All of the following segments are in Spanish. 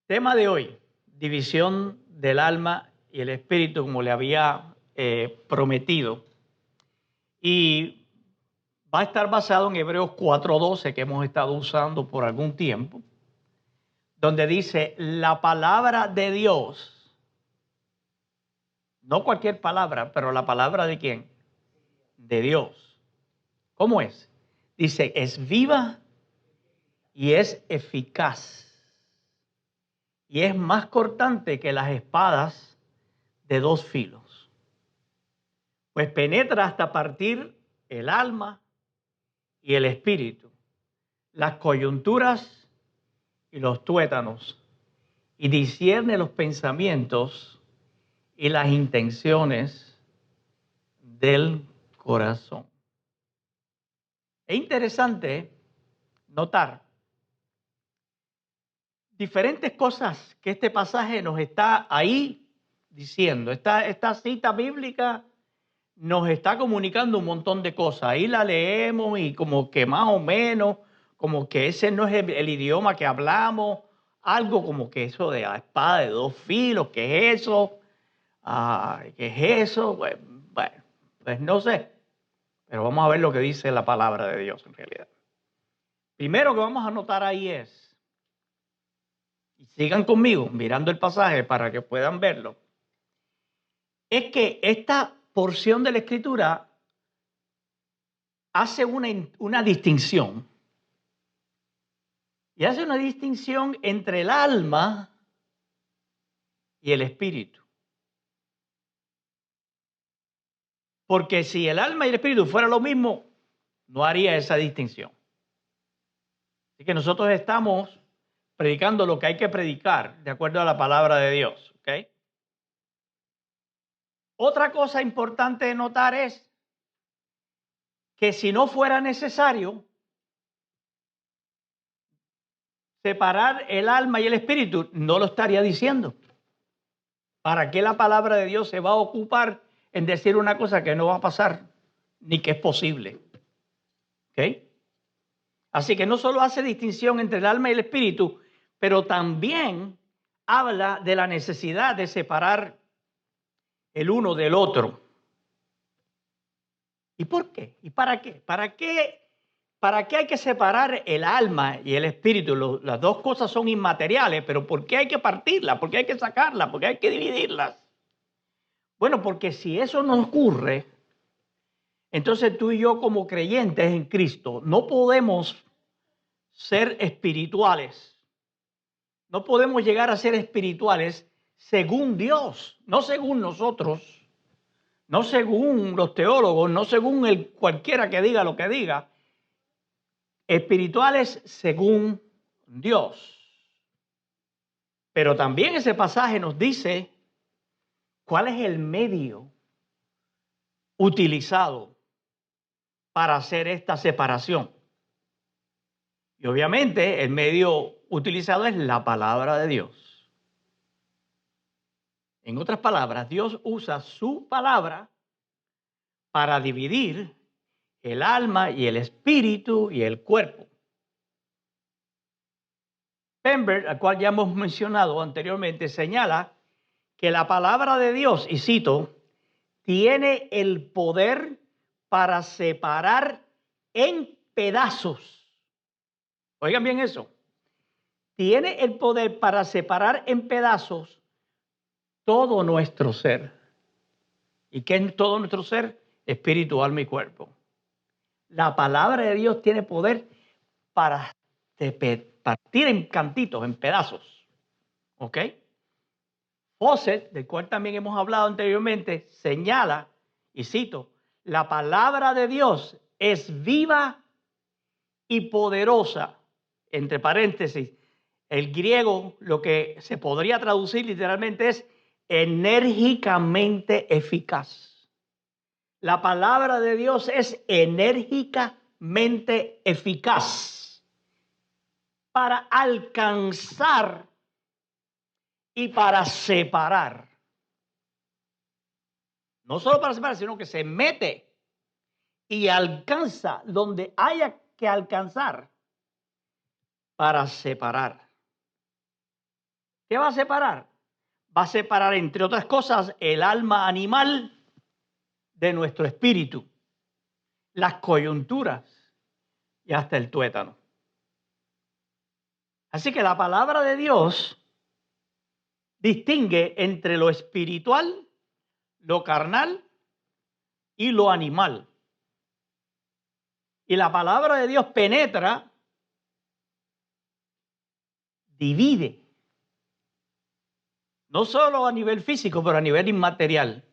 Tema de hoy, división del alma y el espíritu, como le había prometido. Y va a estar basado en Hebreos 4:12, que hemos estado usando por algún tiempo, donde dice, la palabra de Dios, no cualquier palabra, pero la palabra de quién, de Dios. ¿Cómo es? Dice, es viva y es eficaz. Y es más cortante que las espadas de dos filos. Pues penetra hasta partir el alma y el espíritu, las coyunturas y los tuétanos, y discierne los pensamientos y las intenciones del corazón. Es interesante notar diferentes cosas que este pasaje nos está ahí diciendo. Esta cita bíblica nos está comunicando un montón de cosas. Ahí la leemos y como que más o menos, como que ese no es el idioma que hablamos, algo como que eso de la espada de dos filos, ¿qué es eso? ¿Qué es eso? Bueno, pues no sé, pero vamos a ver lo que dice la palabra de Dios en realidad. Primero que vamos a notar ahí es, y sigan conmigo mirando el pasaje para que puedan verlo, es que esta porción de la Escritura hace una distinción. Y hace una distinción entre el alma y el espíritu. Porque si el alma y el espíritu fueran lo mismo, no haría esa distinción. Así que nosotros estamos predicando lo que hay que predicar de acuerdo a la palabra de Dios. ¿Okay? Otra cosa importante de notar es que si no fuera necesario separar el alma y el espíritu, no lo estaría diciendo. ¿Para qué la palabra de Dios se va a ocupar en decir una cosa que no va a pasar ni que es posible? ¿Ok? Así que no solo hace distinción entre el alma y el espíritu, pero también habla de la necesidad de separar el uno del otro. ¿Y por qué? ¿Y para qué? ¿Para qué hay que separar el alma y el espíritu? Las dos cosas son inmateriales, pero ¿por qué hay que partirlas? ¿Por qué hay que sacarlas? ¿Por qué hay que dividirlas? Bueno, porque si eso no ocurre, entonces tú y yo como creyentes en Cristo no podemos ser espirituales. No podemos llegar a ser espirituales según Dios, no según nosotros, no según los teólogos, no según cualquiera que diga lo que diga. Espirituales según Dios. Pero también ese pasaje nos dice cuál es el medio utilizado para hacer esta separación. Y obviamente el medio utilizado es la palabra de Dios. En otras palabras, Dios usa su palabra para dividir el alma y el espíritu y el cuerpo. Pember, al cual ya hemos mencionado anteriormente, señala que la palabra de Dios, y cito, tiene el poder para separar en pedazos. Oigan bien eso. Tiene el poder para separar en pedazos todo nuestro ser. ¿Y qué es todo nuestro ser? Espíritu, alma y cuerpo. La palabra de Dios tiene poder para partir en cantitos, en pedazos. ¿Ok? Fawcett, del cual también hemos hablado anteriormente, señala, y cito, la palabra de Dios es viva y poderosa. Entre paréntesis, el griego lo que se podría traducir literalmente es enérgicamente eficaz. La palabra de Dios es enérgicamente eficaz para alcanzar y para separar. No solo para separar, sino que se mete y alcanza donde haya que alcanzar para separar. ¿Qué va a separar? Va a separar, entre otras cosas, el alma animal de nuestro espíritu, las coyunturas y hasta el tuétano. Así que la palabra de Dios distingue entre lo espiritual, lo carnal y lo animal. Y la palabra de Dios penetra, divide, no solo a nivel físico, pero a nivel inmaterial,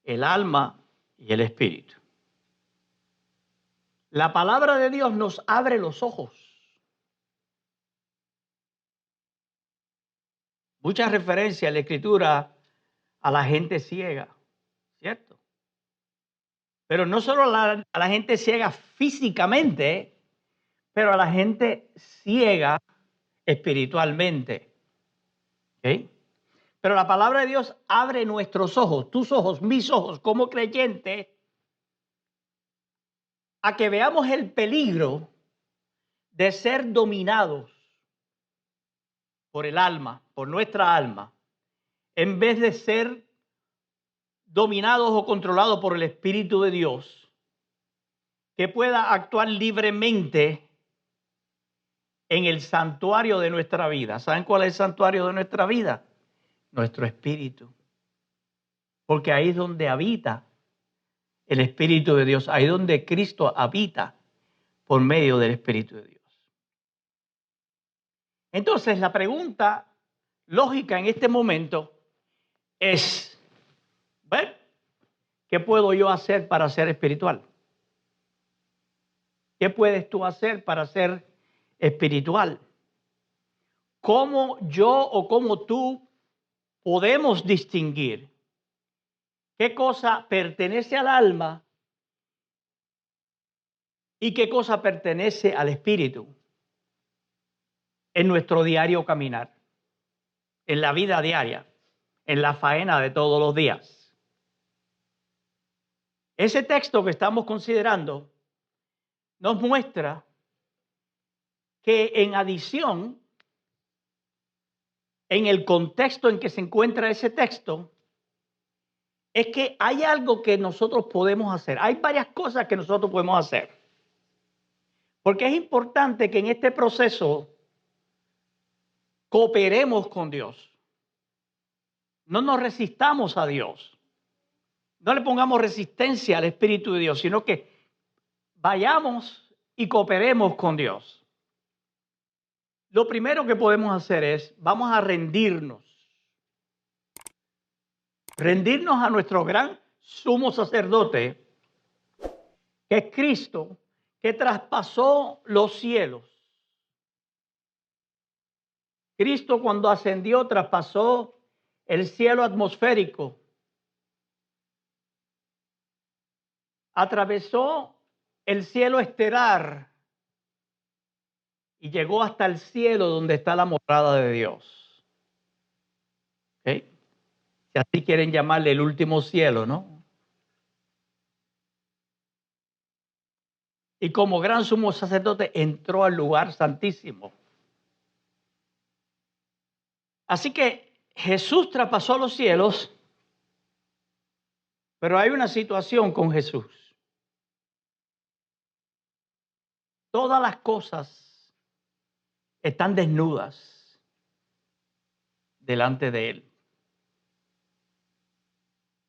el alma y el espíritu. La palabra de Dios nos abre los ojos. Mucha referencia en la Escritura a la gente ciega, ¿cierto? Pero no solo a la gente ciega físicamente, pero a la gente ciega espiritualmente. ¿Okay? Pero la palabra de Dios abre nuestros ojos, tus ojos, mis ojos, como creyentes, a que veamos el peligro de ser dominados por el alma, por nuestra alma, en vez de ser dominados o controlados por el Espíritu de Dios, que pueda actuar libremente en el santuario de nuestra vida. ¿Saben cuál es el santuario de nuestra vida? Nuestro espíritu. Porque ahí es donde habita el Espíritu de Dios, ahí es donde Cristo habita por medio del Espíritu de Dios. Entonces, la pregunta lógica en este momento es, ¿ver? ¿Qué puedo yo hacer para ser espiritual? ¿Qué puedes tú hacer para ser espiritual? ¿Cómo yo o cómo tú podemos distinguir qué cosa pertenece al alma y qué cosa pertenece al espíritu en nuestro diario caminar, en la vida diaria, en la faena de todos los días? Ese texto que estamos considerando nos muestra que en adición, en el contexto en que se encuentra ese texto, es que hay algo que nosotros podemos hacer. Hay varias cosas que nosotros podemos hacer. Porque es importante que en este proceso cooperemos con Dios. No nos resistamos a Dios. No le pongamos resistencia al Espíritu de Dios, sino que vayamos y cooperemos con Dios. Lo primero que podemos hacer es, vamos a rendirnos. Rendirnos a nuestro gran sumo sacerdote, que es Cristo, que traspasó los cielos. Cristo, cuando ascendió, traspasó el cielo atmosférico. Atravesó el cielo estelar y llegó hasta el cielo donde está la morada de Dios. ¿Okay? Si así quieren llamarle el último cielo, ¿no? Y como gran sumo sacerdote entró al lugar santísimo. Así que Jesús traspasó los cielos, pero hay una situación con Jesús. Todas las cosas están desnudas delante de Él.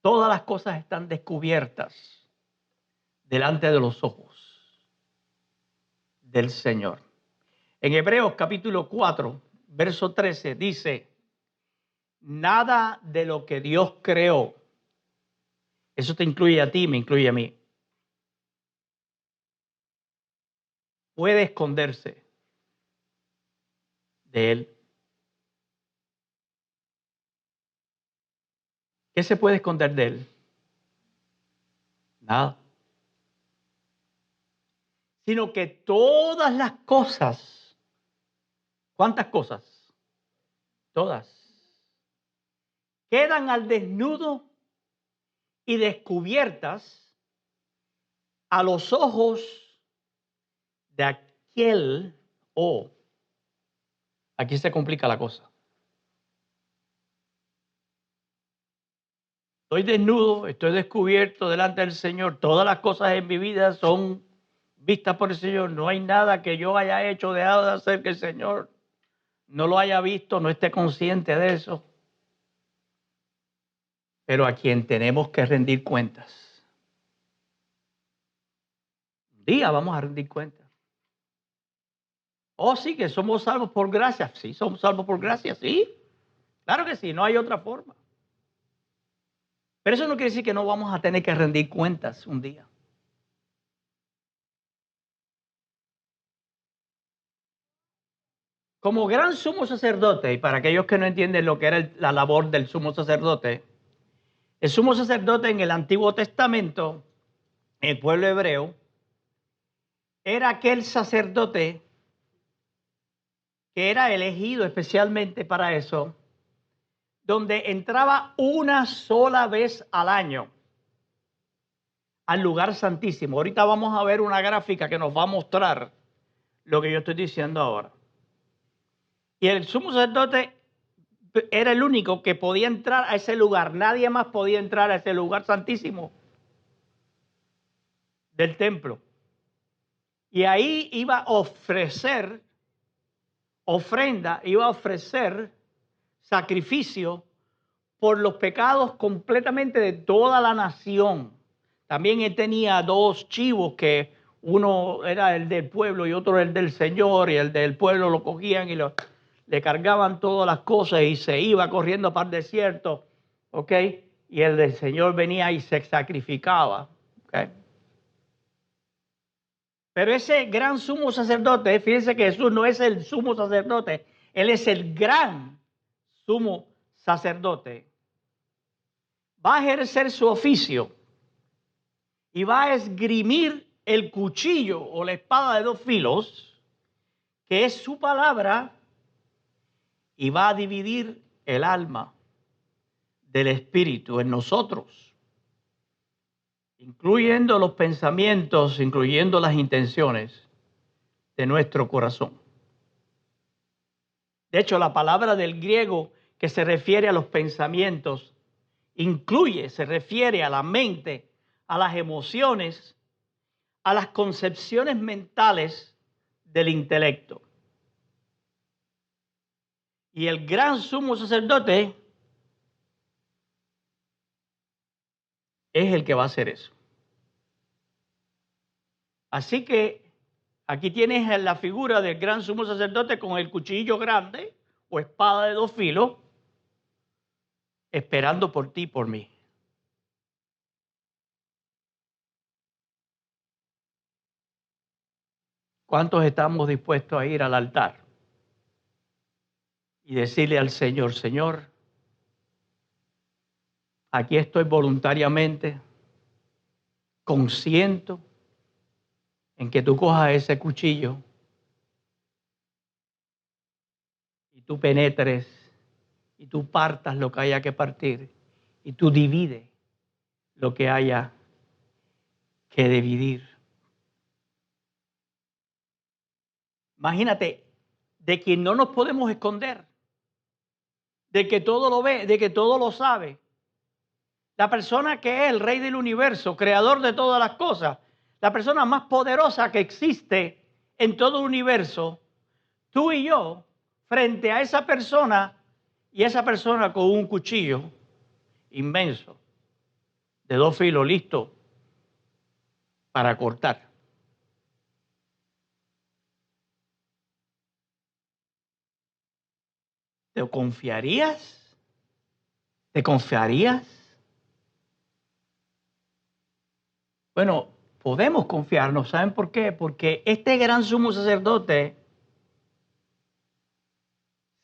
Todas las cosas están descubiertas delante de los ojos del Señor. En Hebreos capítulo 4, verso 13 dice, nada de lo que Dios creó, eso te incluye a ti, me incluye a mí, puede esconderse de Él. ¿Qué se puede esconder de Él? Nada. Sino que todas las cosas, ¿cuántas cosas? Todas, quedan al desnudo y descubiertas a los ojos de aquel, aquí se complica la cosa, Estoy desnudo, estoy descubierto delante del Señor. Todas las cosas en mi vida son vistas por el Señor. No hay nada que yo haya hecho o dejado de hacer que el Señor no lo haya visto, no esté consciente de eso. Pero a quien tenemos que rendir cuentas. Un día vamos a rendir cuentas. Oh, sí, que somos salvos por gracia. Sí, somos salvos por gracia, sí. Claro que sí, no hay otra forma. Pero eso no quiere decir que no vamos a tener que rendir cuentas un día. Como gran sumo sacerdote, y para aquellos que no entienden lo que era la labor del sumo sacerdote, el sumo sacerdote en el Antiguo Testamento, en el pueblo hebreo, era aquel sacerdote que era elegido especialmente para eso, donde entraba una sola vez al año al lugar santísimo. Ahorita vamos a ver una gráfica que nos va a mostrar lo que yo estoy diciendo ahora. Y el sumo sacerdote era el único que podía entrar a ese lugar. Nadie más podía entrar a ese lugar santísimo del templo. Y ahí iba a ofrecer ofrenda, iba a ofrecer sacrificio por los pecados completamente de toda la nación. También él tenía dos chivos, que uno era el del pueblo y otro el del Señor, y el del pueblo lo cogían y le cargaban todas las cosas y se iba corriendo para el desierto, ¿ok? Y el del Señor venía y se sacrificaba, ¿ok? Pero ese gran sumo sacerdote, fíjense que Jesús no es el sumo sacerdote, Él es el gran sumo sacerdote. Va a ejercer su oficio y va a esgrimir el cuchillo o la espada de dos filos, que es su palabra, y va a dividir el alma del espíritu en nosotros, incluyendo los pensamientos, incluyendo las intenciones de nuestro corazón. De hecho, la palabra del griego que se refiere a los pensamientos se refiere a la mente, a las emociones, a las concepciones mentales del intelecto. Y el gran sumo sacerdote es el que va a hacer eso. Así que aquí tienes la figura del gran sumo sacerdote con el cuchillo grande o espada de dos filos, esperando por ti y por mí. ¿Cuántos estamos dispuestos a ir al altar y decirle al Señor, Señor, aquí estoy voluntariamente, consciente en que tú cojas ese cuchillo y tú penetres y tú partas lo que haya que partir y tú divides lo que haya que dividir? Imagínate, de quien no nos podemos esconder, de que todo lo ve, de que todo lo sabe. La persona que es el rey del universo, creador de todas las cosas, la persona más poderosa que existe en todo el universo, tú y yo, frente a esa persona, y esa persona con un cuchillo inmenso, de dos filos, listo para cortar. ¿Te confiarías? ¿Te confiarías? Bueno, podemos confiarnos. ¿Saben por qué? Porque este gran sumo sacerdote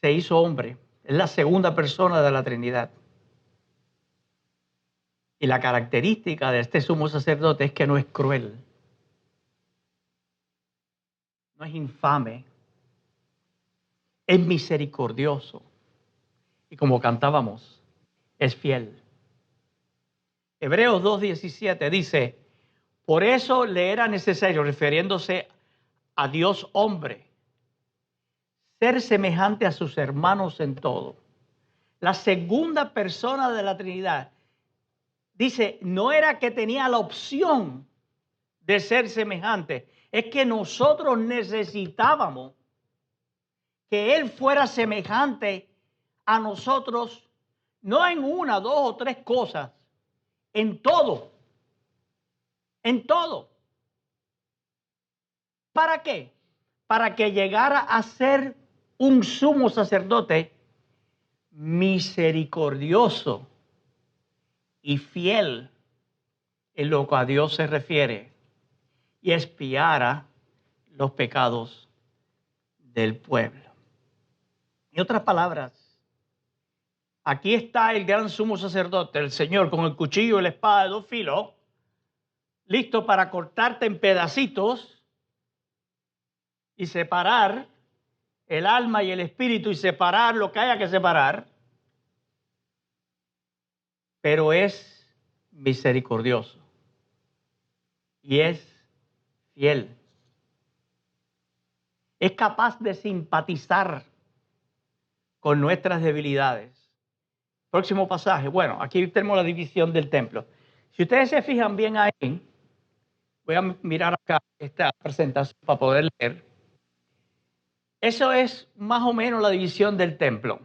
se hizo hombre. Es la segunda persona de la Trinidad. Y la característica de este sumo sacerdote es que no es cruel, no es infame, es misericordioso. Y como cantábamos, es fiel. Hebreos 2:17 dice, por eso le era necesario, refiriéndose a Dios hombre, ser semejante a sus hermanos en todo. La segunda persona de la Trinidad dice, no era que tenía la opción de ser semejante, es que nosotros necesitábamos que Él fuera semejante a nosotros, no en una, dos o tres cosas, en todo, en todo. ¿Para qué? Para que llegara a ser un sumo sacerdote misericordioso y fiel en lo que a Dios se refiere y expiara los pecados del pueblo. En otras palabras, aquí está el gran sumo sacerdote, el Señor, con el cuchillo y la espada de dos filos, listo para cortarte en pedacitos y separar el alma y el espíritu y separar lo que haya que separar, pero es misericordioso y es fiel. Es capaz de simpatizar con nuestras debilidades. Próximo pasaje. Bueno, aquí tenemos la división del templo. Si ustedes se fijan bien ahí, voy a mirar acá esta presentación para poder leer. Eso es más o menos la división del templo.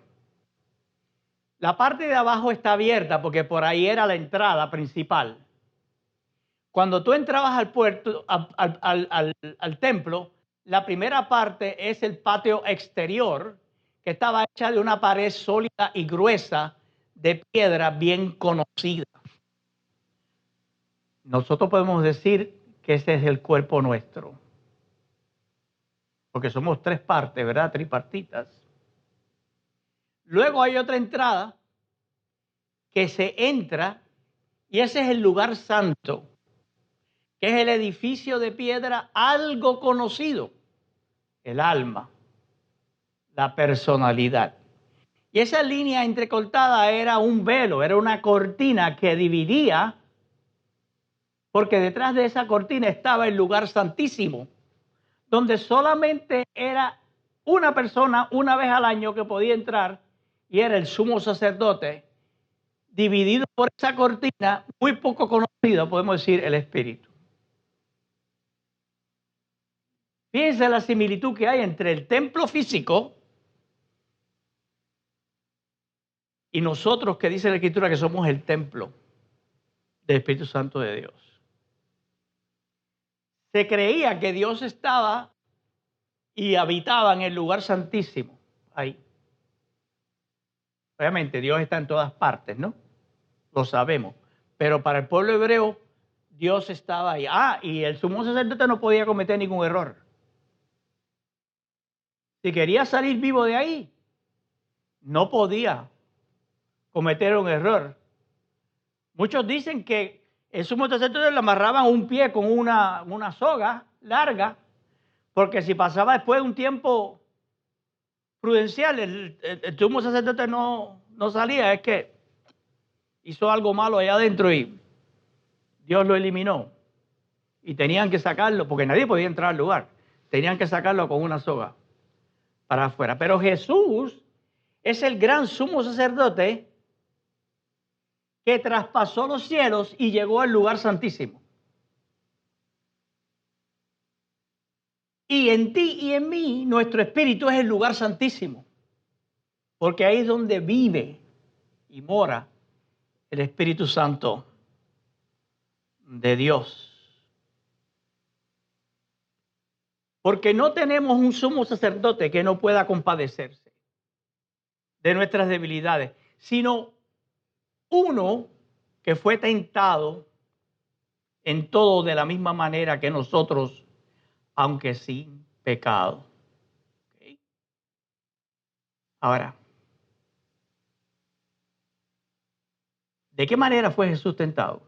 La parte de abajo está abierta porque por ahí era la entrada principal. Cuando tú entrabas al puerto, al templo, la primera parte es el patio exterior, que estaba hecha de una pared sólida y gruesa de piedra bien conocida. Nosotros podemos decir que ese es el cuerpo nuestro, porque somos tres partes, ¿verdad? Tripartitas. Luego hay otra entrada que se entra y ese es el lugar santo, que es el edificio de piedra algo conocido, el alma, la personalidad. Y esa línea entrecortada era un velo, era una cortina que dividía, porque detrás de esa cortina estaba el lugar santísimo, donde solamente era una persona una vez al año que podía entrar, y era el sumo sacerdote, dividido por esa cortina muy poco conocida, podemos decir, el Espíritu. Fíjense la similitud que hay entre el templo físico y nosotros, que dice la Escritura que somos el templo del Espíritu Santo de Dios. Se creía que Dios estaba y habitaba en el lugar santísimo, ahí. Obviamente Dios está en todas partes, ¿no? Lo sabemos. Pero para el pueblo hebreo, Dios estaba ahí. Y el sumo sacerdote no podía cometer ningún error. Si quería salir vivo de ahí, no podía cometer un error. Muchos dicen que el sumo sacerdote le amarraban un pie con una soga larga, porque si pasaba después de un tiempo prudencial, el sumo sacerdote no salía, es que hizo algo malo allá adentro y Dios lo eliminó. Y tenían que sacarlo, porque nadie podía entrar al lugar. Tenían que sacarlo con una soga para afuera. Pero Jesús es el gran sumo sacerdote que traspasó los cielos y llegó al lugar santísimo. Y en ti y en mí, nuestro espíritu es el lugar santísimo, porque ahí es donde vive y mora el Espíritu Santo de Dios. Porque no tenemos un sumo sacerdote que no pueda compadecerse de nuestras debilidades, sino uno que fue tentado en todo de la misma manera que nosotros, aunque sin pecado. ¿Okay? Ahora, ¿de qué manera fue Jesús tentado?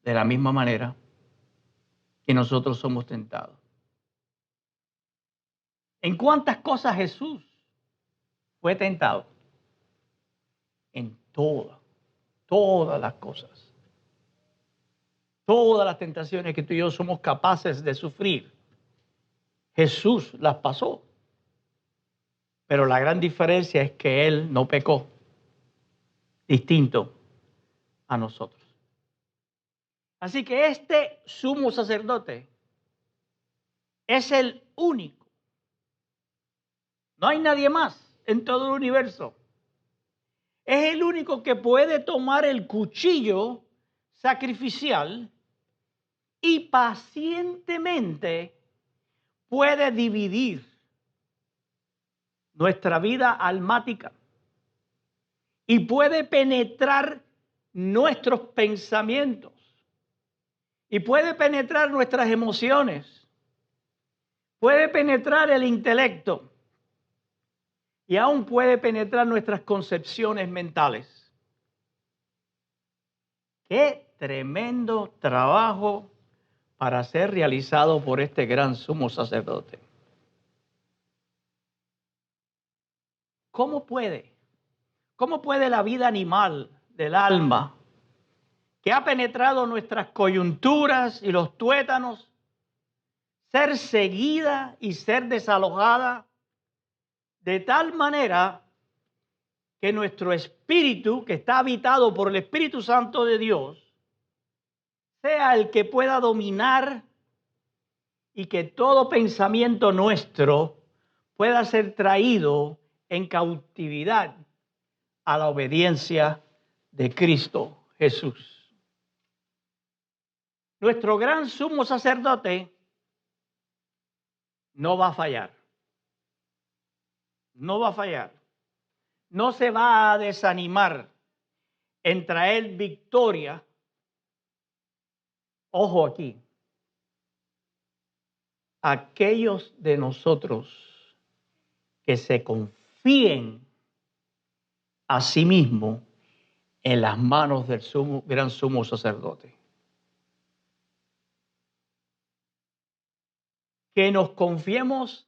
De la misma manera que nosotros somos tentados. ¿En cuántas cosas Jesús fue tentado? En todas las cosas. Todas las tentaciones que tú y yo somos capaces de sufrir, Jesús las pasó. Pero la gran diferencia es que Él no pecó. distinto a nosotros. Así que este sumo sacerdote es el único. No hay nadie más en todo el universo. Es el único que puede tomar el cuchillo sacrificial y pacientemente puede dividir nuestra vida almática y puede penetrar nuestros pensamientos y puede penetrar nuestras emociones, puede penetrar el intelecto y aún puede penetrar nuestras concepciones mentales. Qué tremendo trabajo para ser realizado por este gran sumo sacerdote. ¿Cómo puede? ¿Cómo puede la vida animal del alma, que ha penetrado nuestras coyunturas y los tuétanos, ser seguida y ser desalojada de tal manera que nuestro espíritu, que está habitado por el Espíritu Santo de Dios, sea el que pueda dominar y que todo pensamiento nuestro pueda ser traído en cautividad a la obediencia de Cristo Jesús? Nuestro gran sumo sacerdote no va a fallar. No va a fallar. No se va a desanimar en traer victoria. Ojo aquí. Aquellos de nosotros que se confíen a sí mismos en las manos del gran sumo sacerdote. Que nos confiemos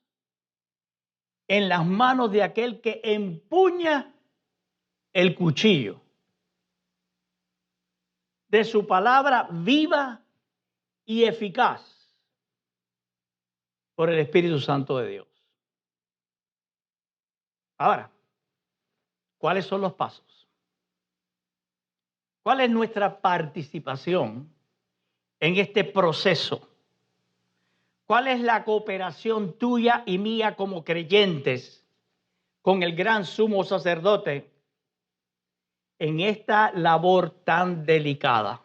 en las manos de aquel que empuña el cuchillo de su palabra viva y eficaz por el Espíritu Santo de Dios. Ahora, ¿cuáles son los pasos? ¿Cuál es nuestra participación en este proceso? ¿Cuál es la cooperación tuya y mía como creyentes con el gran sumo sacerdote en esta labor tan delicada?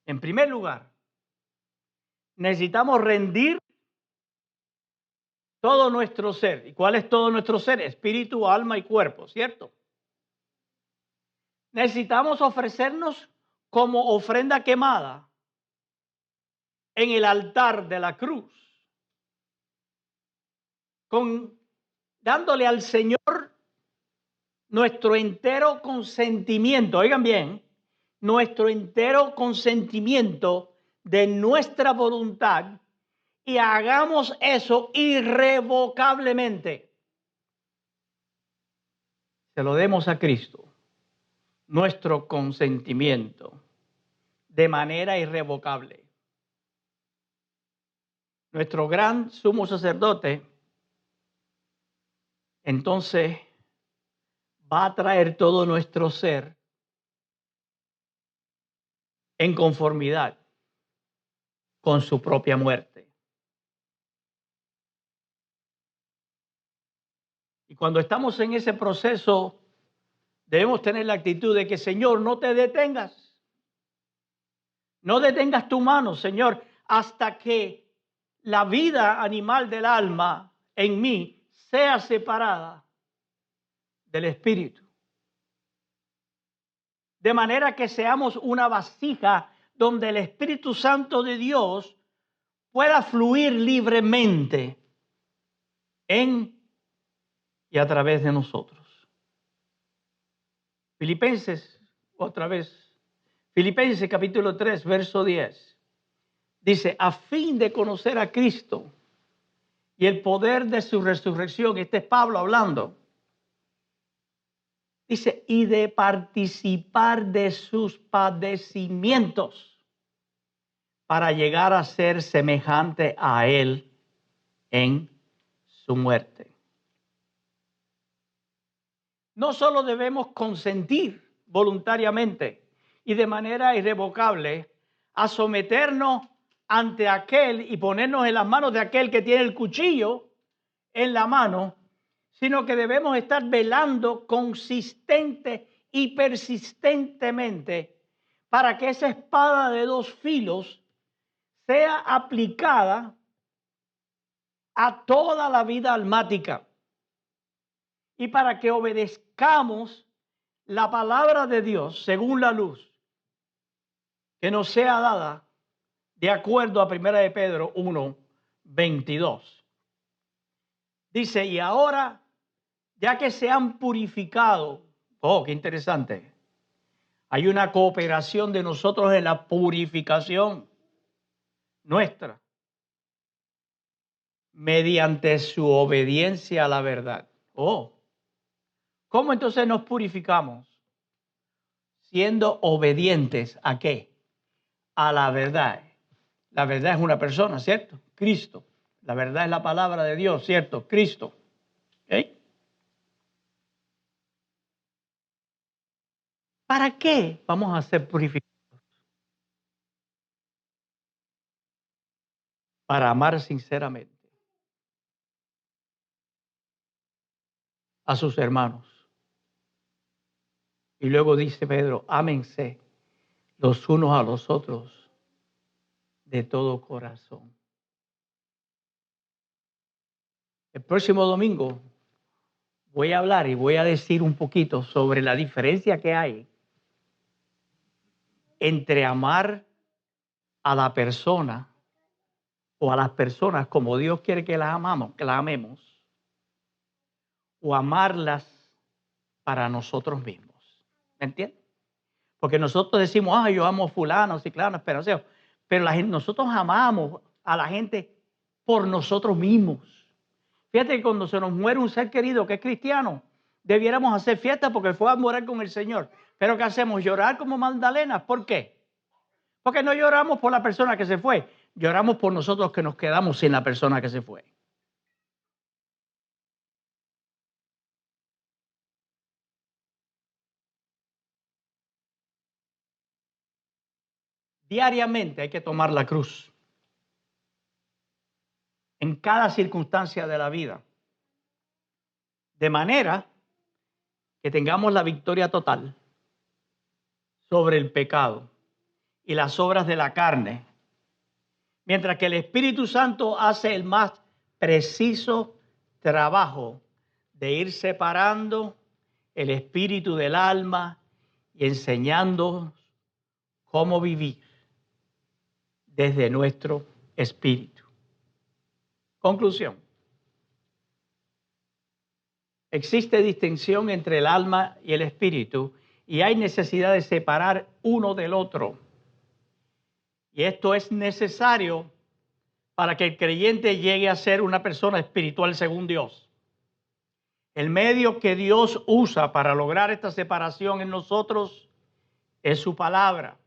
En primer lugar, necesitamos rendir todo nuestro ser. ¿Y cuál es todo nuestro ser? Espíritu, alma y cuerpo, ¿cierto? Necesitamos ofrecernos como ofrenda quemada en el altar de la cruz, dándole al Señor nuestro entero consentimiento. Oigan bien, nuestro entero consentimiento de nuestra voluntad, y hagamos eso irrevocablemente. Se lo demos a Cristo, nuestro consentimiento, de manera irrevocable. Nuestro gran sumo sacerdote, entonces, va a traer todo nuestro ser en conformidad con su propia muerte. Y cuando estamos en ese proceso, debemos tener la actitud de que, Señor, no te detengas. No detengas tu mano, Señor, hasta que la vida animal del alma en mí sea separada del espíritu. De manera que seamos una vasija donde el Espíritu Santo de Dios pueda fluir libremente en y a través de nosotros. Filipenses, otra vez, Filipenses capítulo 3, verso 10, dice, a fin de conocer a Cristo y el poder de su resurrección. Este es Pablo hablando. Dice, y de participar de sus padecimientos para llegar a ser semejante a Él en su muerte. no solo debemos consentir voluntariamente y de manera irrevocable a someternos ante aquel y ponernos en las manos de aquel que tiene el cuchillo en la mano, sino que debemos estar velando consistente y persistentemente para que esa espada de dos filos sea aplicada a toda la vida almática y para que obedezcamos la palabra de Dios según la luz que nos sea dada de acuerdo a 1 de Pedro 1:22. Dice, y ahora, ya que se han purificado, oh, qué interesante, hay una cooperación de nosotros en la purificación nuestra mediante su obediencia a la verdad. Oh, ¿cómo entonces nos purificamos? Siendo obedientes ¿a qué? A la verdad. La verdad es una persona, ¿cierto? Cristo. La verdad es la palabra de Dios, ¿cierto? Cristo. ¿Okay? ¿Para qué vamos a ser purificados? Para amar sinceramente a sus hermanos. Y luego dice Pedro, ámense los unos a los otros de todo corazón. El próximo domingo voy a hablar y voy a decir un poquito sobre la diferencia que hay entre amar a la persona o a las personas como Dios quiere que las amamos, que las amemos, o amarlas para nosotros mismos. ¿Me entiendes? Porque nosotros decimos, yo amo a fulano, ciclano, esperanzeo, pero nosotros amamos a la gente por nosotros mismos. Fíjate que cuando se nos muere un ser querido que es cristiano, debiéramos hacer fiesta porque fue a morar con el Señor. Pero ¿qué hacemos? Llorar como Magdalenas. ¿Por qué? Porque no lloramos por la persona que se fue, lloramos por nosotros que nos quedamos sin la persona que se fue. Diariamente hay que tomar la cruz en cada circunstancia de la vida, de manera que tengamos la victoria total sobre el pecado y las obras de la carne, mientras que el Espíritu Santo hace el más preciso trabajo de ir separando el espíritu del alma y enseñando cómo vivir desde nuestro espíritu. Conclusión. Existe distinción entre el alma y el espíritu y hay necesidad de separar uno del otro. Y esto es necesario para que el creyente llegue a ser una persona espiritual según Dios. El medio que Dios usa para lograr esta separación en nosotros es su palabra.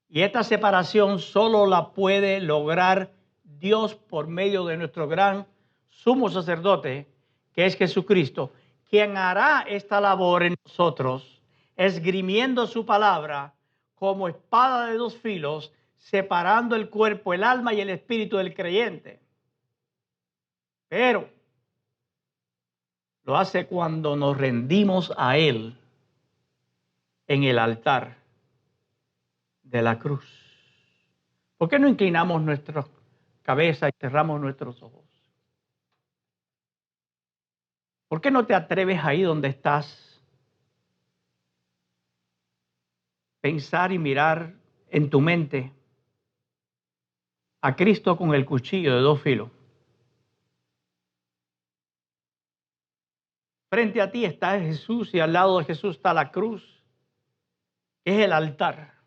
Y esta separación solo la puede lograr Dios por medio de nuestro gran sumo sacerdote, que es Jesucristo, quien hará esta labor en nosotros, esgrimiendo su palabra como espada de dos filos, separando el cuerpo, el alma y el espíritu del creyente. Pero lo hace cuando nos rendimos a Él en el altar de la cruz. ¿Por qué no inclinamos nuestra cabeza y cerramos nuestros ojos? ¿Por qué no te atreves ahí donde estás? Pensar y mirar en tu mente a Cristo con el cuchillo de dos filos. Frente a ti está Jesús y al lado de Jesús está la cruz, que es el altar.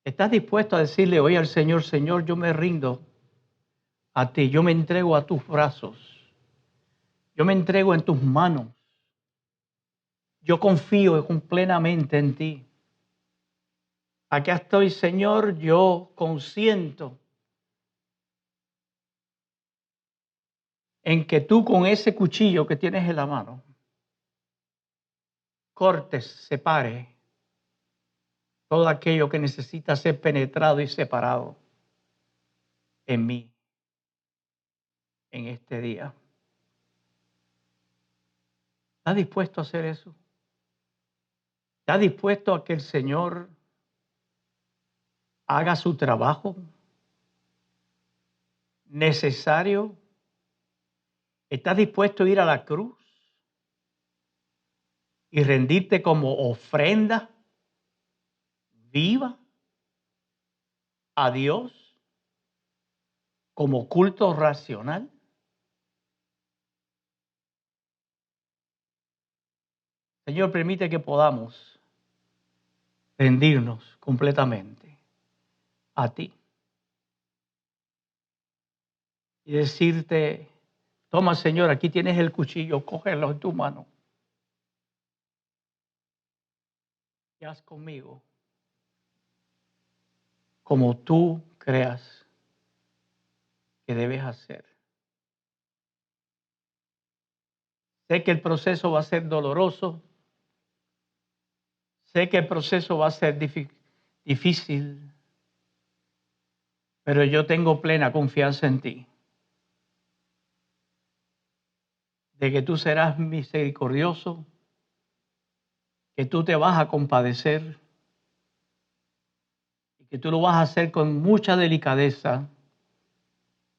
¿Estás dispuesto a decirle hoy al Señor, Señor, yo me rindo a ti, yo me entrego a tus brazos, yo me entrego en tus manos, yo confío plenamente en ti? Acá estoy, Señor, yo consiento en que tú con ese cuchillo que tienes en la mano, cortes, separes todo aquello que necesita ser penetrado y separado en mí, en este día. ¿Estás dispuesto a hacer eso? ¿Estás dispuesto a que el Señor haga su trabajo necesario? ¿Estás dispuesto a ir a la cruz y rendirte como ofrenda viva a Dios, como culto racional? Señor, permite que podamos rendirnos completamente a ti y decirte: toma, Señor, aquí tienes el cuchillo, cógelo en tu mano y haz conmigo como tú creas que debes hacer. Sé que el proceso va a ser doloroso, sé que el proceso va a ser difícil, pero yo tengo plena confianza en ti, de que tú serás misericordioso, que tú te vas a compadecer y que tú lo vas a hacer con mucha delicadeza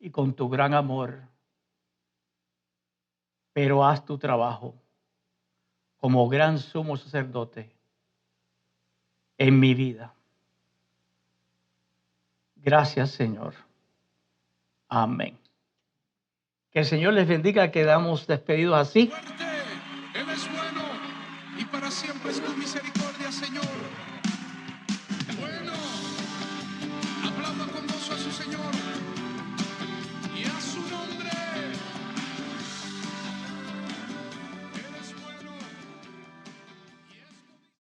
y con tu gran amor, pero haz tu trabajo como gran sumo sacerdote en mi vida. Gracias, Señor. Amén. Que el Señor les bendiga. Quedamos despedidos así. Fuerte, Él es bueno y para siempre es tu misericordia, Señor.